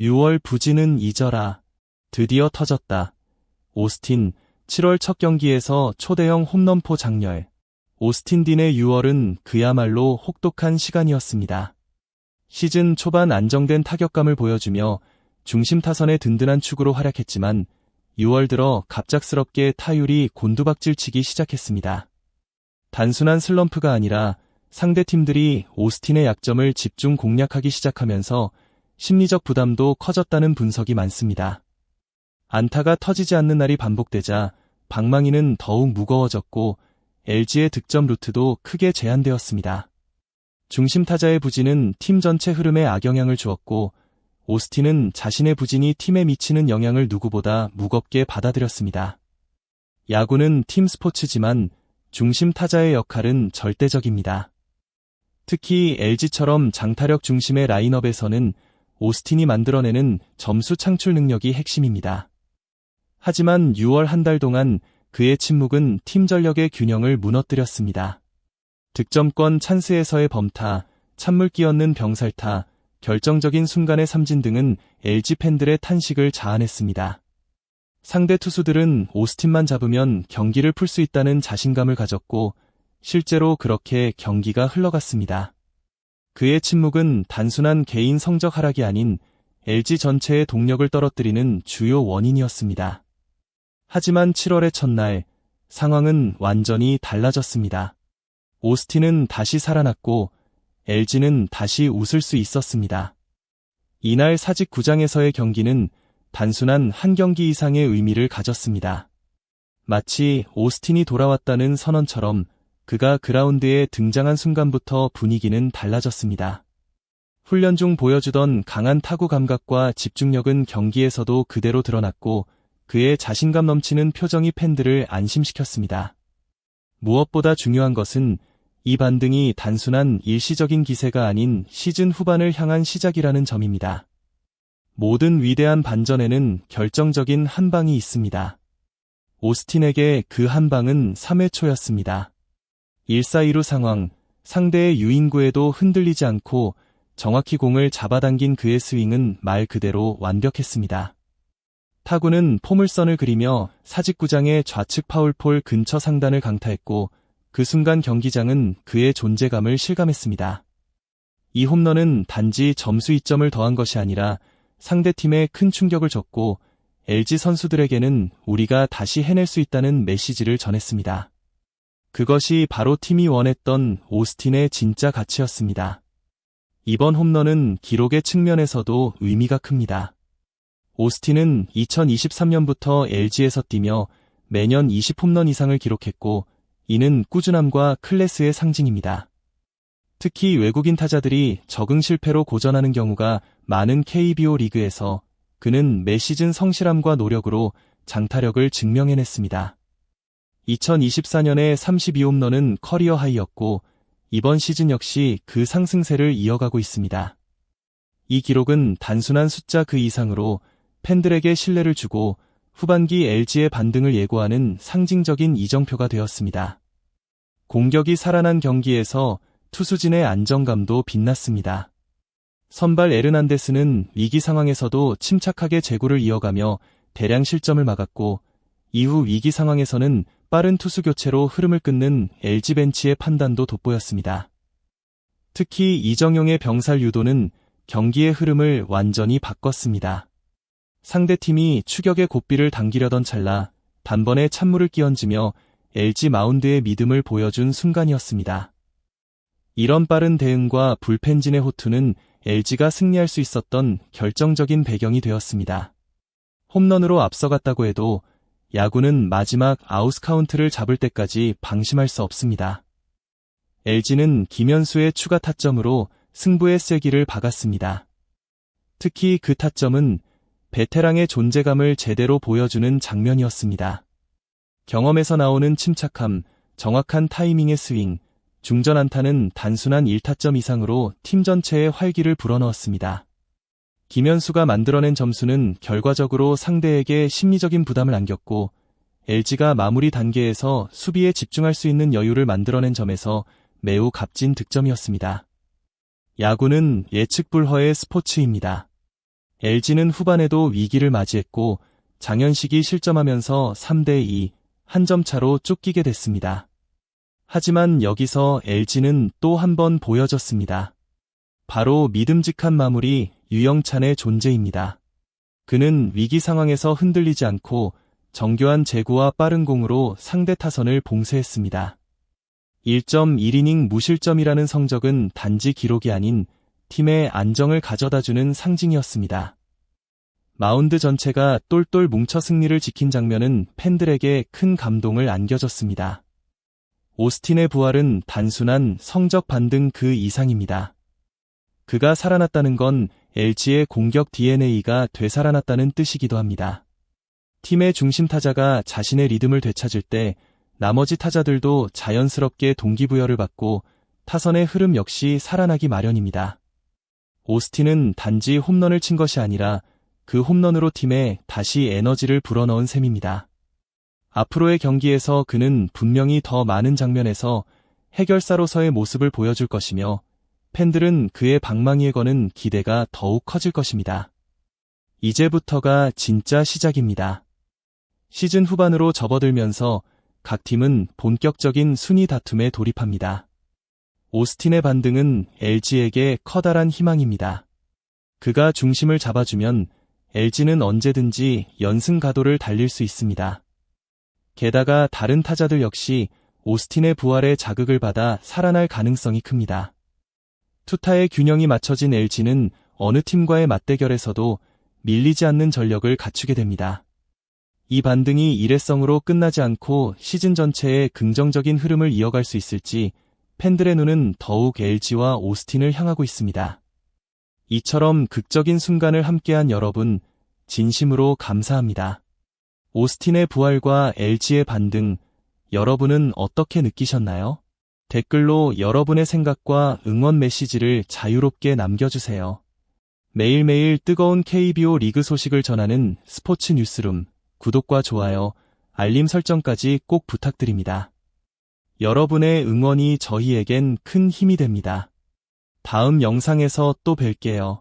6월 부진은 잊어라. 드디어 터졌다. 오스틴, 7월 첫 경기에서 초대형 홈런포 장렬. 오스틴 딘의 6월은 그야말로 혹독한 시간이었습니다. 시즌 초반 안정된 타격감을 보여주며 중심 타선의 든든한 축으로 활약했지만 6월 들어 갑작스럽게 타율이 곤두박질치기 시작했습니다. 단순한 슬럼프가 아니라 상대 팀들이 오스틴의 약점을 집중 공략하기 시작하면서 심리적 부담도 커졌다는 분석이 많습니다. 안타가 터지지 않는 날이 반복되자 방망이는 더욱 무거워졌고 LG의 득점 루트도 크게 제한되었습니다. 중심 타자의 부진은 팀 전체 흐름에 악영향을 주었고 오스틴은 자신의 부진이 팀에 미치는 영향을 누구보다 무겁게 받아들였습니다. 야구는 팀 스포츠지만 중심 타자의 역할은 절대적입니다. 특히 LG처럼 장타력 중심의 라인업에서는 오스틴이 만들어내는 점수 창출 능력이 핵심입니다. 하지만 6월 한 달 동안 그의 침묵은 팀 전력의 균형을 무너뜨렸습니다. 득점권 찬스에서의 범타, 찬물 끼얹는 병살타, 결정적인 순간의 삼진 등은 LG 팬들의 탄식을 자아냈습니다. 상대 투수들은 오스틴만 잡으면 경기를 풀 수 있다는 자신감을 가졌고 실제로 그렇게 경기가 흘러갔습니다. 그의 침묵은 단순한 개인 성적 하락이 아닌 LG 전체의 동력을 떨어뜨리는 주요 원인이었습니다. 하지만 7월의 첫날, 상황은 완전히 달라졌습니다. 오스틴은 다시 살아났고 LG는 다시 웃을 수 있었습니다. 이날 사직구장에서의 경기는 단순한 한 경기 이상의 의미를 가졌습니다. 마치 오스틴이 돌아왔다는 선언처럼 그가 그라운드에 등장한 순간부터 분위기는 달라졌습니다. 훈련 중 보여주던 강한 타구 감각과 집중력은 경기에서도 그대로 드러났고 그의 자신감 넘치는 표정이 팬들을 안심시켰습니다. 무엇보다 중요한 것은 이 반등이 단순한 일시적인 기세가 아닌 시즌 후반을 향한 시작이라는 점입니다. 모든 위대한 반전에는 결정적인 한 방이 있습니다. 오스틴에게 그 한 방은 3회 초였습니다. 1-4-2루 상황, 상대의 유인구에도 흔들리지 않고 정확히 공을 잡아당긴 그의 스윙은 말 그대로 완벽했습니다. 타구는 포물선을 그리며 사직구장의 좌측 파울폴 근처 상단을 강타했고 그 순간 경기장은 그의 존재감을 실감했습니다. 이 홈런은 단지 점수 이점을 더한 것이 아니라 상대팀에 큰 충격을 줬고 LG 선수들에게는 우리가 다시 해낼 수 있다는 메시지를 전했습니다. 그것이 바로 팀이 원했던 오스틴의 진짜 가치였습니다. 이번 홈런은 기록의 측면에서도 의미가 큽니다. 오스틴은 2023년부터 LG에서 뛰며 매년 20홈런 이상을 기록했고 이는 꾸준함과 클래스의 상징입니다. 특히 외국인 타자들이 적응 실패로 고전하는 경우가 많은 KBO 리그에서 그는 매 시즌 성실함과 노력으로 장타력을 증명해냈습니다. 2024년에 32홈런은 커리어 하이였고 이번 시즌 역시 그 상승세를 이어가고 있습니다. 이 기록은 단순한 숫자 그 이상으로 팬들에게 신뢰를 주고 후반기 LG의 반등을 예고하는 상징적인 이정표가 되었습니다. 공격이 살아난 경기에서 투수진의 안정감도 빛났습니다. 선발 에르난데스는 위기 상황에서도 침착하게 제구를 이어가며 대량 실점을 막았고 이후 위기 상황에서는 빠른 투수 교체로 흐름을 끊는 LG 벤치의 판단도 돋보였습니다. 특히 이정용의 병살 유도는 경기의 흐름을 완전히 바꿨습니다. 상대팀이 추격의 고삐를 당기려던 찰나 단번에 찬물을 끼얹으며 LG 마운드의 믿음을 보여준 순간이었습니다. 이런 빠른 대응과 불펜진의 호투는 LG가 승리할 수 있었던 결정적인 배경이 되었습니다. 홈런으로 앞서갔다고 해도 야구는 마지막 아웃 카운트를 잡을 때까지 방심할 수 없습니다. LG는 김현수의 추가 타점으로 승부의 쐐기를 박았습니다. 특히 그 타점은 베테랑의 존재감을 제대로 보여주는 장면이었습니다. 경험에서 나오는 침착함, 정확한 타이밍의 스윙, 중전 안타는 단순한 1타점 이상으로 팀 전체의 활기를 불어넣었습니다. 김현수가 만들어낸 점수는 결과적으로 상대에게 심리적인 부담을 안겼고 LG가 마무리 단계에서 수비에 집중할 수 있는 여유를 만들어낸 점에서 매우 값진 득점이었습니다. 야구는 예측 불허의 스포츠입니다. LG는 후반에도 위기를 맞이했고 장현식이 실점하면서 3대2 한 점 차로 쫓기게 됐습니다. 하지만 여기서 LG는 또 한 번 보여줬습니다. 바로 믿음직한 마무리 유영찬의 존재입니다. 그는 위기 상황에서 흔들리지 않고 정교한 제구와 빠른 공으로 상대 타선을 봉쇄했습니다. 1.1이닝 무실점이라는 성적은 단지 기록이 아닌 팀의 안정을 가져다주는 상징이었습니다. 마운드 전체가 똘똘 뭉쳐 승리를 지킨 장면은 팬들에게 큰 감동을 안겨줬습니다. 오스틴의 부활은 단순한 성적 반등 그 이상입니다. 그가 살아났다는 건 LG의 공격 DNA가 되살아났다는 뜻이기도 합니다. 팀의 중심 타자가 자신의 리듬을 되찾을 때 나머지 타자들도 자연스럽게 동기부여를 받고 타선의 흐름 역시 살아나기 마련입니다. 오스틴은 단지 홈런을 친 것이 아니라 그 홈런으로 팀에 다시 에너지를 불어넣은 셈입니다. 앞으로의 경기에서 그는 분명히 더 많은 장면에서 해결사로서의 모습을 보여줄 것이며 팬들은 그의 방망이에 거는 기대가 더욱 커질 것입니다. 이제부터가 진짜 시작입니다. 시즌 후반으로 접어들면서 각 팀은 본격적인 순위 다툼에 돌입합니다. 오스틴의 반등은 LG에게 커다란 희망입니다. 그가 중심을 잡아주면 LG는 언제든지 연승 가도를 달릴 수 있습니다. 게다가 다른 타자들 역시 오스틴의 부활에 자극을 받아 살아날 가능성이 큽니다. 투타의 균형이 맞춰진 LG는 어느 팀과의 맞대결에서도 밀리지 않는 전력을 갖추게 됩니다. 이 반등이 일회성으로 끝나지 않고 시즌 전체에 긍정적인 흐름을 이어갈 수 있을지 팬들의 눈은 더욱 LG와 오스틴을 향하고 있습니다. 이처럼 극적인 순간을 함께한 여러분, 진심으로 감사합니다. 오스틴의 부활과 LG의 반등, 여러분은 어떻게 느끼셨나요? 댓글로 여러분의 생각과 응원 메시지를 자유롭게 남겨주세요. 매일매일 뜨거운 KBO 리그 소식을 전하는 스포츠 뉴스룸, 구독과 좋아요, 알림 설정까지 꼭 부탁드립니다. 여러분의 응원이 저희에겐 큰 힘이 됩니다. 다음 영상에서 또 뵐게요.